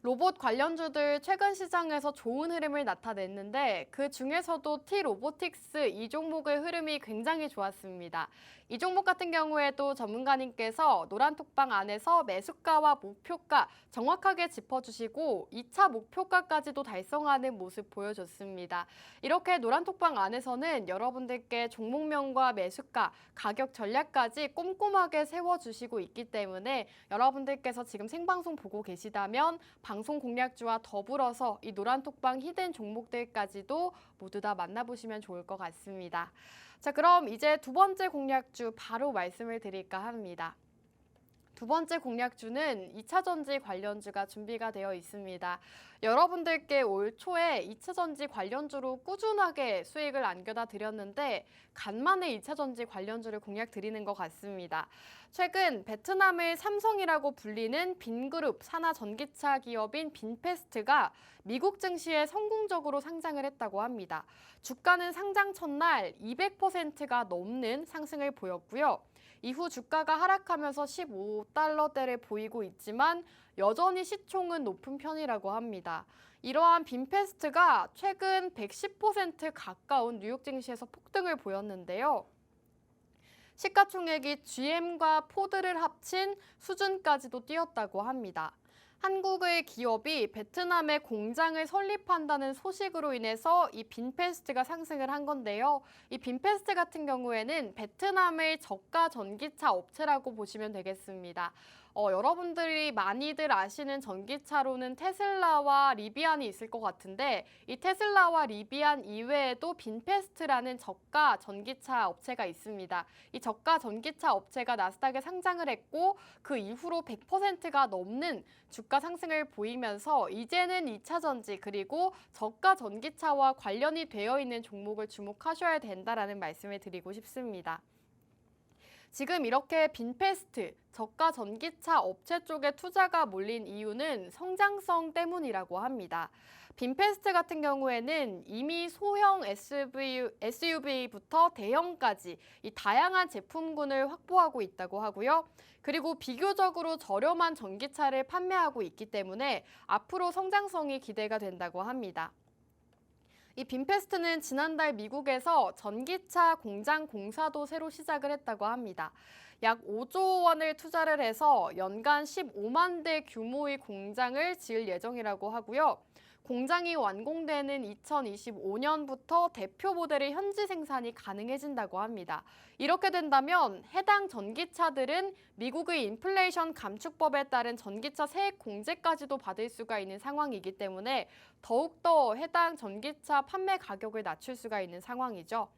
로봇 관련주들 최근 시장에서 좋은 흐름을 나타냈는데 그 중에서도 T-로보틱스 이 종목의 흐름이 굉장히 좋았습니다. 이 종목 같은 경우에도 전문가님께서 노란톡방 안에서 매수가와 목표가 정확하게 짚어주시고 2차 목표가까지도 달성하는 모습 보여줬습니다. 이렇게 노란톡방 안에서는 여러분들께 종목명과 매수가, 가격 전략까지 꼼꼼하게 세워주시고 있기 때문에 여러분들께서 지금 생방송 보고 계시다면 방송 공략주와 더불어서 이 노란톡방 히든 종목들까지도 모두 다 만나보시면 좋을 것 같습니다. 자, 그럼 이제 두 번째 공략주 바로 말씀을 드릴까 합니다. 두 번째 공략주는 2차전지 관련주가 준비가 되어 있습니다. 여러분들께 올 초에 2차전지 관련주로 꾸준하게 수익을 안겨다 드렸는데 간만에 2차전지 관련주를 공략 드리는 것 같습니다. 최근 베트남의 삼성이라고 불리는 빈그룹 산하 전기차 기업인 빈페스트가 미국 증시에 성공적으로 상장을 했다고 합니다. 주가는 상장 첫날 200%가 넘는 상승을 보였고요. 이후 주가가 하락하면서 15달러대를 보이고 있지만 여전히 시총은 높은 편이라고 합니다. 이러한 빈페스트가 최근 110% 가까운 뉴욕 증시에서 폭등을 보였는데요. 시가총액이 GM과 포드를 합친 수준까지도 뛰었다고 합니다. 한국의 기업이 베트남에 공장을 설립한다는 소식으로 인해서 이 빈페스트가 상승을 한 건데요. 이 빈페스트 같은 경우에는 베트남의 저가 전기차 업체라고 보시면 되겠습니다. 여러분들이 많이들 아시는 전기차로는 테슬라와 리비안이 있을 것 같은데 이 테슬라와 리비안 이외에도 빈페스트라는 저가 전기차 업체가 있습니다. 이 저가 전기차 업체가 나스닥에 상장을 했고 그 이후로 100%가 넘는 주가 상승을 보이면서 이제는 2차전지 그리고 저가 전기차와 관련이 되어 있는 종목을 주목하셔야 된다라는 말씀을 드리고 싶습니다. 지금 이렇게 빈페스트, 저가 전기차 업체 쪽에 투자가 몰린 이유는 성장성 때문이라고 합니다. 빈페스트 같은 경우에는 이미 소형 SUV부터 대형까지 이 다양한 제품군을 확보하고 있다고 하고요. 그리고 비교적으로 저렴한 전기차를 판매하고 있기 때문에 앞으로 성장성이 기대가 된다고 합니다. 이 빈페스트는 지난달 미국에서 전기차 공장 공사도 새로 시작을 했다고 합니다. 약 5조 원을 투자를 해서 연간 15만 대 규모의 공장을 지을 예정이라고 하고요. 공장이 완공되는 2025년부터 대표 모델의 현지 생산이 가능해진다고 합니다. 이렇게 된다면 해당 전기차들은 미국의 인플레이션 감축법에 따른 전기차 세액 공제까지도 받을 수가 있는 상황이기 때문에 더욱더 해당 전기차 판매 가격을 낮출 수가 있는 상황이죠.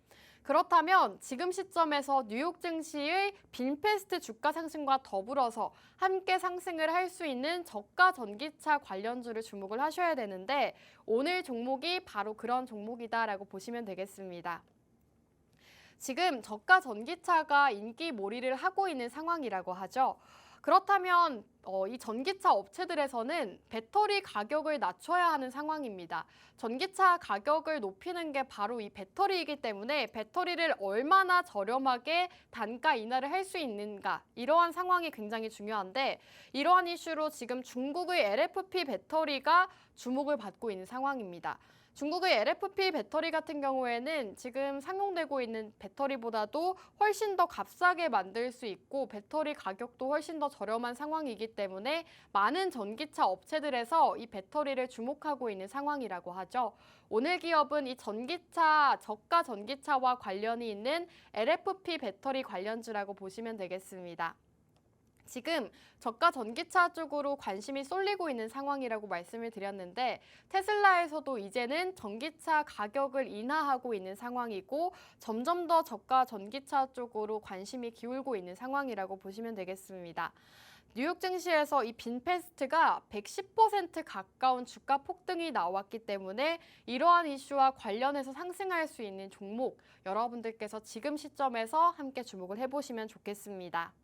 그렇다면 지금 시점에서 뉴욕 증시의 빈페스트 주가 상승과 더불어서 함께 상승을 할 수 있는 저가 전기차 관련주를 주목을 하셔야 되는데 오늘 종목이 바로 그런 종목이다라고 보시면 되겠습니다. 지금 저가 전기차가 인기몰이를 하고 있는 상황이라고 하죠. 그렇다면 이 전기차 업체들에서는 배터리 가격을 낮춰야 하는 상황입니다. 전기차 가격을 높이는 게 바로 이 배터리이기 때문에 배터리를 얼마나 저렴하게 단가 인하를 할 수 있는가 이러한 상황이 굉장히 중요한데 이러한 이슈로 지금 중국의 LFP 배터리가 주목을 받고 있는 상황입니다. 중국의 LFP 배터리 같은 경우에는 지금 상용되고 있는 배터리보다도 훨씬 더 값싸게 만들 수 있고 배터리 가격도 훨씬 더 저렴한 상황이기 때문에 많은 전기차 업체들에서 이 배터리를 주목하고 있는 상황이라고 하죠. 오늘 기업은 이 전기차, 저가 전기차와 관련이 있는 LFP 배터리 관련주라고 보시면 되겠습니다. 지금 저가 전기차 쪽으로 관심이 쏠리고 있는 상황이라고 말씀을 드렸는데 테슬라에서도 이제는 전기차 가격을 인하하고 있는 상황이고 점점 더 저가 전기차 쪽으로 관심이 기울고 있는 상황이라고 보시면 되겠습니다. 뉴욕 증시에서 이 빈페스트가 110% 가까운 주가 폭등이 나왔기 때문에 이러한 이슈와 관련해서 상승할 수 있는 종목 여러분들께서 지금 시점에서 함께 주목을 해보시면 좋겠습니다.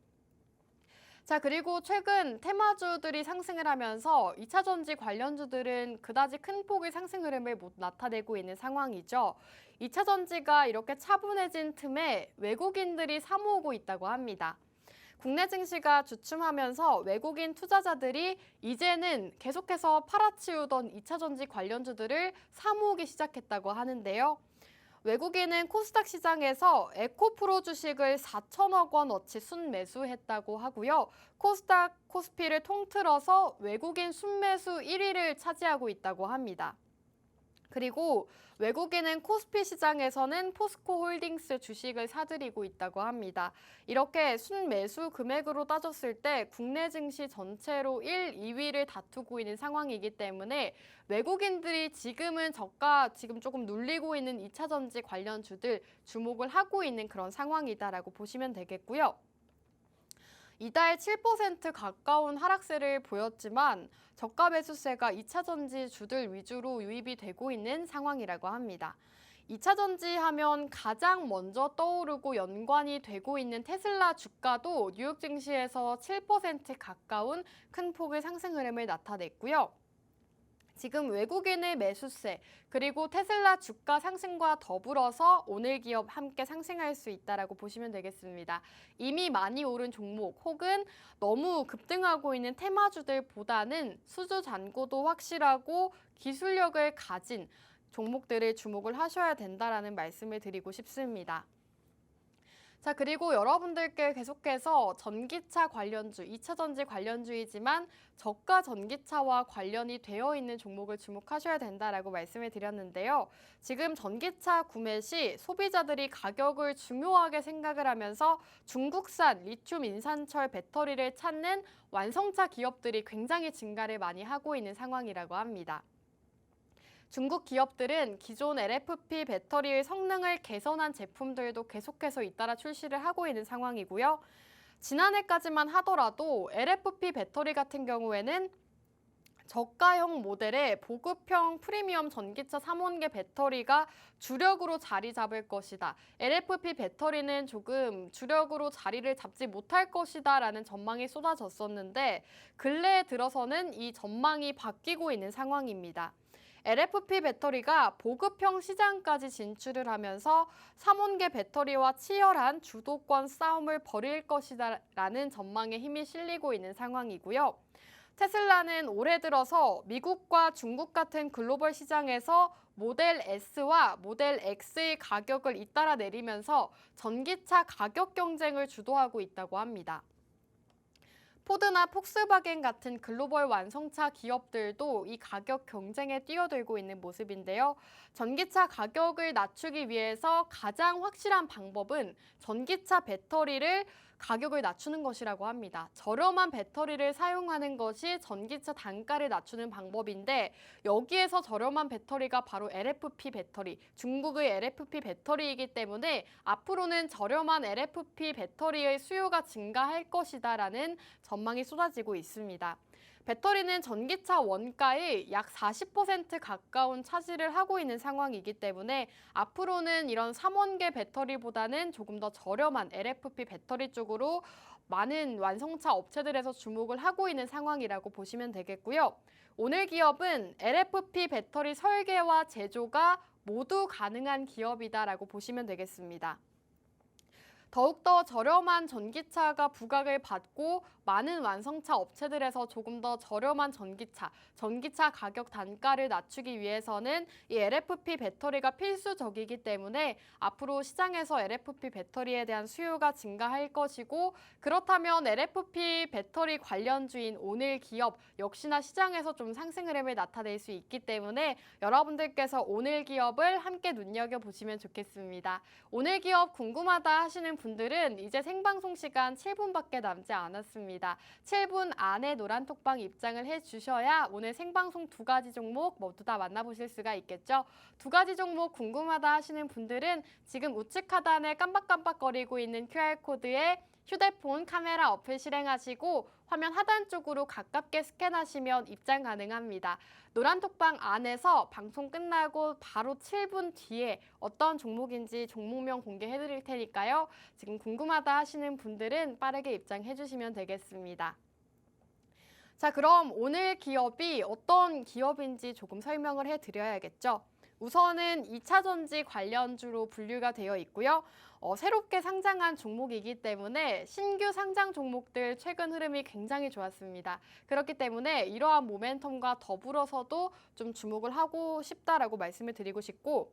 자, 그리고 최근 테마주들이 상승을 하면서 2차전지 관련주들은 그다지 큰 폭의 상승 흐름을 못 나타내고 있는 상황이죠. 2차전지가 이렇게 차분해진 틈에 외국인들이 사모으고 있다고 합니다. 국내 증시가 주춤하면서 외국인 투자자들이 이제는 계속해서 팔아치우던 2차전지 관련주들을 사모으기 시작했다고 하는데요. 외국인은 코스닥 시장에서 에코프로 주식을 4천억 원어치 순매수했다고 하고요. 코스닥, 코스피를 통틀어서 외국인 순매수 1위를 차지하고 있다고 합니다. 그리고 외국인은 코스피 시장에서는 포스코 홀딩스 주식을 사들이고 있다고 합니다. 이렇게 순매수 금액으로 따졌을 때 국내 증시 전체로 1, 2위를 다투고 있는 상황이기 때문에 외국인들이 지금은 저가 지금 조금 눌리고 있는 2차전지 관련 주들 주목을 하고 있는 그런 상황이다라고 보시면 되겠고요. 이달 7% 가까운 하락세를 보였지만 저가 매수세가 2차전지 주들 위주로 유입이 되고 있는 상황이라고 합니다. 2차전지 하면 가장 먼저 떠오르고 연관이 되고 있는 테슬라 주가도 뉴욕 증시에서 7% 가까운 큰 폭의 상승 흐름을 나타냈고요. 지금 외국인의 매수세, 그리고 테슬라 주가 상승과 더불어서 오늘 기업 함께 상승할 수 있다라고 보시면 되겠습니다. 이미 많이 오른 종목 혹은 너무 급등하고 있는 테마주들보다는 수주 잔고도 확실하고 기술력을 가진 종목들을 주목을 하셔야 된다라는 말씀을 드리고 싶습니다. 자, 그리고 여러분들께 계속해서 전기차 관련주, 2차전지 관련주이지만 저가 전기차와 관련이 되어 있는 종목을 주목하셔야 된다라고 말씀을 드렸는데요. 지금 전기차 구매 시 소비자들이 가격을 중요하게 생각을 하면서 중국산 리튬 인산철 배터리를 찾는 완성차 기업들이 굉장히 증가를 많이 하고 있는 상황이라고 합니다. 중국 기업들은 기존 LFP 배터리의 성능을 개선한 제품들도 계속해서 잇따라 출시를 하고 있는 상황이고요. 지난해까지만 하더라도 LFP 배터리 같은 경우에는 저가형 모델의 보급형 프리미엄 전기차 3원계 배터리가 주력으로 자리 잡을 것이다. LFP 배터리는 조금 주력으로 자리를 잡지 못할 것이다 라는 전망이 쏟아졌었는데 근래에 들어서는 이 전망이 바뀌고 있는 상황입니다. LFP 배터리가 보급형 시장까지 진출을 하면서 3원계 배터리와 치열한 주도권 싸움을 벌일 것이다라는 전망에 힘이 실리고 있는 상황이고요. 테슬라는 올해 들어서 미국과 중국 같은 글로벌 시장에서 모델 S와 모델 X의 가격을 잇따라 내리면서 전기차 가격 경쟁을 주도하고 있다고 합니다. 포드나 폭스바겐 같은 글로벌 완성차 기업들도 이 가격 경쟁에 뛰어들고 있는 모습인데요. 전기차 가격을 낮추기 위해서 가장 확실한 방법은 전기차 배터리를 가격을 낮추는 것이라고 합니다. 저렴한 배터리를 사용하는 것이 전기차 단가를 낮추는 방법인데 여기에서 저렴한 배터리가 바로 LFP 배터리, 중국의 LFP 배터리이기 때문에 앞으로는 저렴한 LFP 배터리의 수요가 증가할 것이다라는 전망이 쏟아지고 있습니다. 배터리는 전기차 원가의 약 40% 가까운 차지를 하고 있는 상황이기 때문에 앞으로는 이런 3원계 배터리보다는 조금 더 저렴한 LFP 배터리 쪽으로 많은 완성차 업체들에서 주목을 하고 있는 상황이라고 보시면 되겠고요. 오늘 기업은 LFP 배터리 설계와 제조가 모두 가능한 기업이다라고 보시면 되겠습니다. 더욱더 저렴한 전기차가 부각을 받고 많은 완성차 업체들에서 조금 더 저렴한 전기차 가격 단가를 낮추기 위해서는 이 LFP 배터리가 필수적이기 때문에 앞으로 시장에서 LFP 배터리에 대한 수요가 증가할 것이고 그렇다면 LFP 배터리 관련주인 오늘 기업 역시나 시장에서 좀 상승 흐름을 나타낼 수 있기 때문에 여러분들께서 오늘 기업을 함께 눈여겨보시면 좋겠습니다. 오늘 기업 궁금하다 하시는 분들은 이제 생방송 시간 7분밖에 남지 않았습니다. 7분 안에 노란톡방 입장을 해주셔야 오늘 생방송 2가지 종목 모두 다 만나보실 수가 있겠죠. 2가지 종목 궁금하다 하시는 분들은 지금 우측 하단에 깜빡깜빡거리고 있는 QR코드에 휴대폰 카메라 어플 실행하시고 화면 하단 쪽으로 가깝게 스캔하시면 입장 가능합니다. 노란톡방 안에서 방송 끝나고 바로 7분 뒤에 어떤 종목인지 종목명 공개해드릴 테니까요. 지금 궁금하다 하시는 분들은 빠르게 입장해 주시면 되겠습니다. 자, 그럼 오늘 기업이 어떤 기업인지 조금 설명을 해드려야겠죠. 우선은 2차전지 관련주로 분류가 되어 있고요. 새롭게 상장한 종목이기 때문에 신규 상장 종목들 최근 흐름이 굉장히 좋았습니다. 그렇기 때문에 이러한 모멘텀과 더불어서도 좀 주목을 하고 싶다라고 말씀을 드리고 싶고,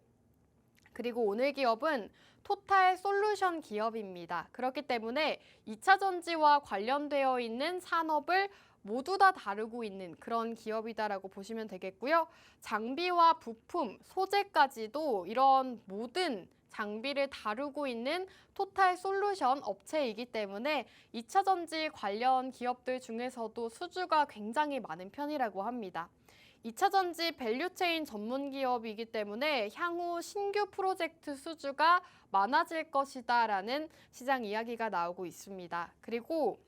그리고 오늘 기업은 토탈 솔루션 기업입니다. 그렇기 때문에 2차 전지와 관련되어 있는 산업을 모두 다 다루고 있는 그런 기업이다라고 보시면 되겠고요. 장비와 부품, 소재까지도 이런 모든 장비를 다루고 있는 토탈 솔루션 업체이기 때문에 2차 전지 관련 기업들 중에서도 수주가 굉장히 많은 편이라고 합니다. 2차 전지 밸류체인 전문 기업이기 때문에 향후 신규 프로젝트 수주가 많아질 것이다라는 시장 이야기가 나오고 있습니다. 그리고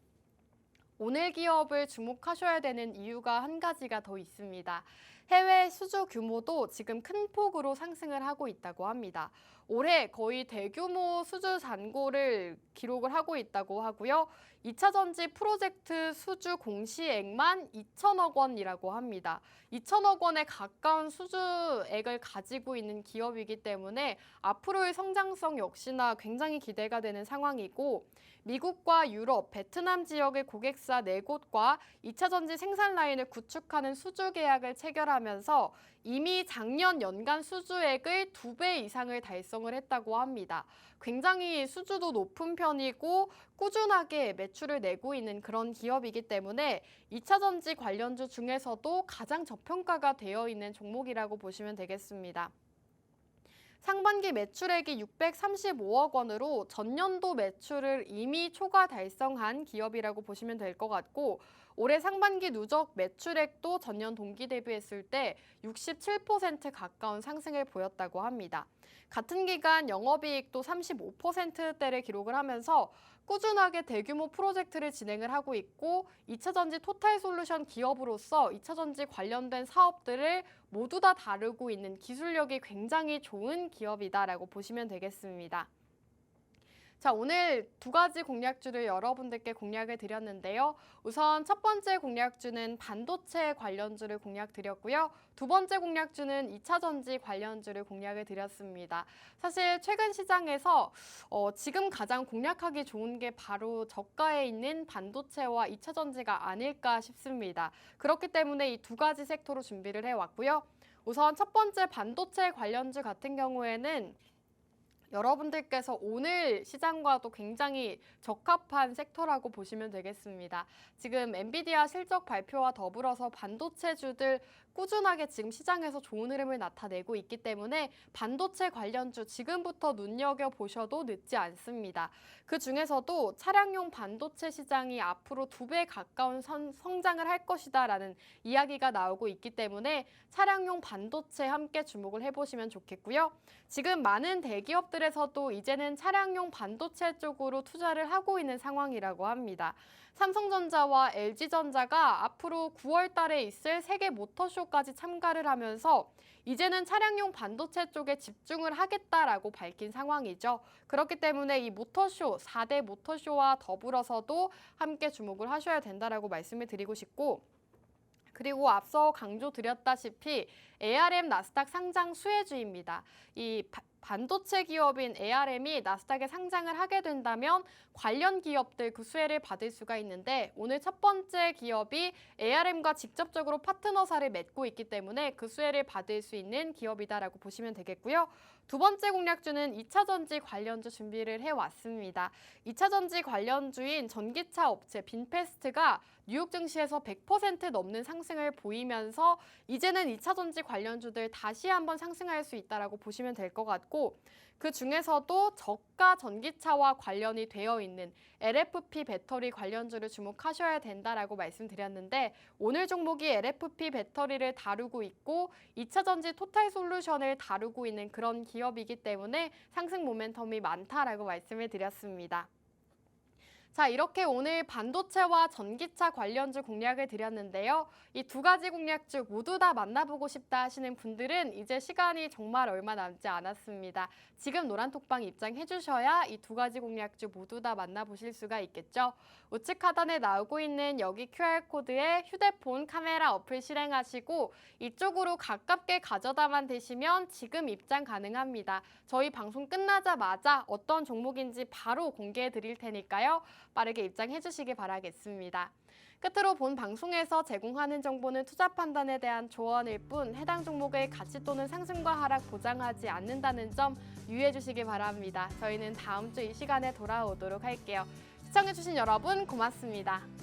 오늘 기업을 주목하셔야 되는 이유가 한 가지가 더 있습니다. 해외 수주 규모도 지금 큰 폭으로 상승을 하고 있다고 합니다. 올해 거의 대규모 수주 잔고를 기록을 하고 있다고 하고요. 2차 전지 프로젝트 수주 공시액만 2천억 원이라고 합니다. 2천억 원에 가까운 수주액을 가지고 있는 기업이기 때문에 앞으로의 성장성 역시나 굉장히 기대가 되는 상황이고, 미국과 유럽, 베트남 지역의 고객사 4곳과 2차 전지 생산 라인을 구축하는 수주 계약을 체결하면서 이미 작년 연간 수주액의 2배 이상을 달성을 했다고 합니다. 굉장히 수주도 높은 편이고 꾸준하게 매출을 내고 있는 그런 기업이기 때문에 2차 전지 관련주 중에서도 가장 저평가가 되어 있는 종목이라고 보시면 되겠습니다. 상반기 매출액이 635억 원으로 전년도 매출을 이미 초과 달성한 기업이라고 보시면 될 것 같고, 올해 상반기 누적 매출액도 전년 동기 대비했을 때 67% 가까운 상승을 보였다고 합니다. 같은 기간 영업이익도 35%대를 기록을 하면서 꾸준하게 대규모 프로젝트를 진행을 하고 있고, 2차 전지 토탈 솔루션 기업으로서 2차 전지 관련된 사업들을 모두 다 다루고 있는 기술력이 굉장히 좋은 기업이다라고 보시면 되겠습니다. 자, 오늘 2가지 공략주를 여러분들께 공략을 드렸는데요. 우선 첫 번째 공략주는 반도체 관련주를 공략 드렸고요. 2번째 공략주는 2차 전지 관련주를 공략을 드렸습니다. 사실 최근 시장에서 지금 가장 공략하기 좋은 게 바로 저가에 있는 반도체와 2차 전지가 아닐까 싶습니다. 그렇기 때문에 이 2가지 섹터로 준비를 해왔고요. 우선 첫 번째 반도체 관련주 같은 경우에는 여러분들께서 오늘 시장과도 굉장히 적합한 섹터라고 보시면 되겠습니다. 지금 엔비디아 실적 발표와 더불어서 반도체주들 꾸준하게 지금 시장에서 좋은 흐름을 나타내고 있기 때문에 반도체 관련주 지금부터 눈여겨보셔도 늦지 않습니다. 그 중에서도 차량용 반도체 시장이 앞으로 2배 가까운 성장을 할 것이다라는 이야기가 나오고 있기 때문에 차량용 반도체 함께 주목을 해보시면 좋겠고요. 지금 많은 대기업들에서도 이제는 차량용 반도체 쪽으로 투자를 하고 있는 상황이라고 합니다. 삼성전자와 LG전자가 앞으로 9월 달에 있을 세계 모터쇼까지 참가를 하면서 이제는 차량용 반도체 쪽에 집중을 하겠다라고 밝힌 상황이죠. 그렇기 때문에 이 모터쇼, 4대 모터쇼와 더불어서도 함께 주목을 하셔야 된다라고 말씀을 드리고 싶고, 그리고 앞서 강조드렸다시피 ARM 나스닥 상장 수혜주입니다. 이 반도체 기업인 ARM이 나스닥에 상장을 하게 된다면 관련 기업들 그 수혜를 받을 수가 있는데, 오늘 첫 번째 기업이 ARM과 직접적으로 파트너사를 맺고 있기 때문에 그 수혜를 받을 수 있는 기업이다라고 보시면 되겠고요. 2번째 공략주는 2차 전지 관련주 준비를 해왔습니다. 2차 전지 관련주인 전기차 업체 빈페스트가 뉴욕 증시에서 100% 넘는 상승을 보이면서 이제는 2차 전지 관련주들 다시 한번 상승할 수 있다라고 보시면 될 것 같고, 그 중에서도 저가 전기차와 관련이 되어 있는 LFP 배터리 관련주를 주목하셔야 된다라고 말씀드렸는데, 오늘 종목이 LFP 배터리를 다루고 있고 2차 전지 토탈 솔루션을 다루고 있는 그런 기업이기 때문에 상승 모멘텀이 많다라고 말씀을 드렸습니다. 자, 이렇게 오늘 반도체와 전기차 관련주 공략을 드렸는데요. 이 두 가지 공략주 모두 다 만나보고 싶다 하시는 분들은 이제 시간이 정말 얼마 남지 않았습니다. 지금 노란톡방 입장해 주셔야 이 두 가지 공략주 모두 다 만나보실 수가 있겠죠. 우측 하단에 나오고 있는 여기 QR코드에 휴대폰 카메라 어플 실행하시고 이쪽으로 가깝게 가져다만 대시면 지금 입장 가능합니다. 저희 방송 끝나자마자 어떤 종목인지 바로 공개해 드릴 테니까요. 빠르게 입장해 주시기 바라겠습니다. 끝으로 본 방송에서 제공하는 정보는 투자 판단에 대한 조언일 뿐 해당 종목의 가치 또는 상승과 하락 보장하지 않는다는 점 유의해 주시기 바랍니다. 저희는 다음 주 이 시간에 돌아오도록 할게요. 시청해 주신 여러분 고맙습니다.